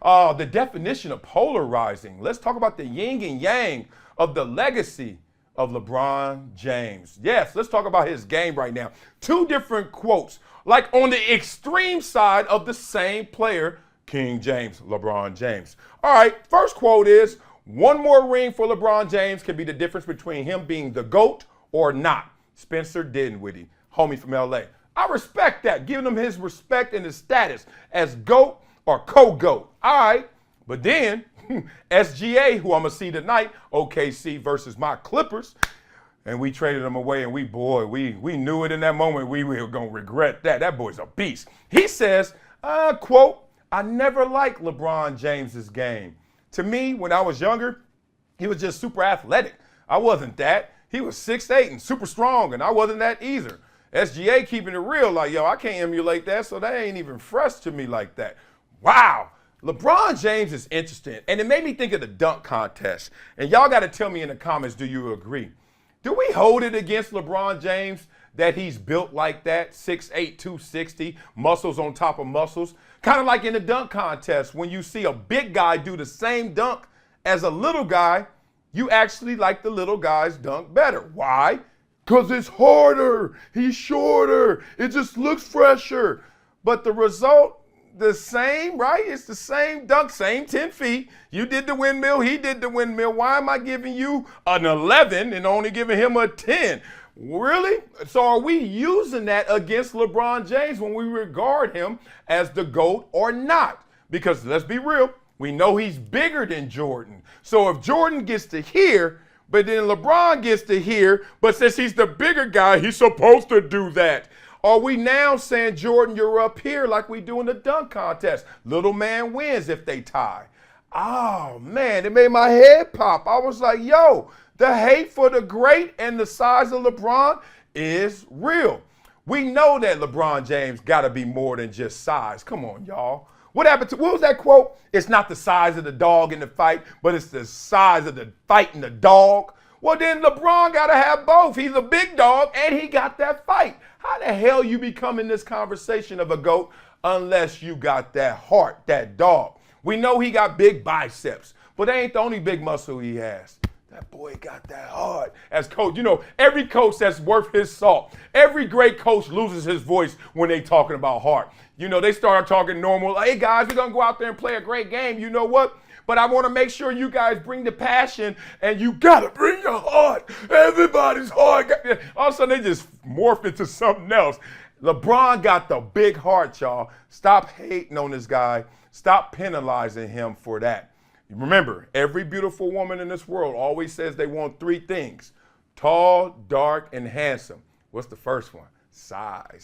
The definition of polarizing. Let's talk about the yin and yang of the legacy of LeBron James. Yes, let's talk about his game right now. Two different quotes, like on the extreme side of the same player, King James, LeBron James. All right, first quote is, one more ring for LeBron James can be the difference between him being the GOAT or not. Spencer Dinwiddie, homie from LA. I respect that, giving him his respect and his status as GOAT or co-GOAT. All right, but then SGA, who I'm going to see tonight, OKC versus my Clippers, and we traded him away, and we knew it in that moment. We were going to regret that. That boy's a beast. He says, quote, I never liked LeBron James's game. To me, when I was younger, he was just super athletic. I wasn't that. He was 6'8" and super strong, and I wasn't that either. SGA keeping it real, like, yo, I can't emulate that, so that ain't even fresh to me like that. Wow. LeBron James is interesting, and it made me think of the dunk contest. And y'all got to tell me in the comments, do you agree? Do we hold it against LeBron James that he's built like that, 6'8", 260, muscles on top of muscles? Kind of like in the dunk contest, when you see a big guy do the same dunk as a little guy, you actually like the little guy's dunk better. Why? Because it's harder, he's shorter, it just looks fresher. But the result, the same, right? It's the same dunk, same 10 feet. You did the windmill, he did the windmill. Why am I giving you an 11 and only giving him a 10? Really? So are we using that against LeBron James when we regard him as the GOAT or not? Because let's be real, we know he's bigger than Jordan. So if Jordan gets to here, but then LeBron gets to here, but since he's the bigger guy, he's supposed to do that. Are we now saying, Jordan, you're up here like we do in the dunk contest? Little man wins if they tie. Oh, man, it made my head pop. I was like, yo, the hate for the great and the size of LeBron is real. We know that LeBron James got to be more than just size. Come on, y'all. What was that quote? It's not the size of the dog in the fight, but it's the size of the fight in the dog. Well, then LeBron got to have both. He's a big dog, and he got that fight. How the hell you become in this conversation of a GOAT unless you got that heart, that dog? We know he got big biceps, but that ain't the only big muscle he has. That boy got that heart. As coach, you know, every coach that's worth his salt, every great coach loses his voice when they talking about heart. You know, they start talking normal. Hey, guys, we're going to go out there and play a great game. You know what? But I want to make sure you guys bring the passion, and you got to bring your heart. Everybody's heart. All of a sudden, they just morph into something else. LeBron got the big heart, y'all. Stop hating on this guy. Stop penalizing him for that. Remember, every beautiful woman in this world always says they want three things: tall, dark, and handsome. What's the first one? Size.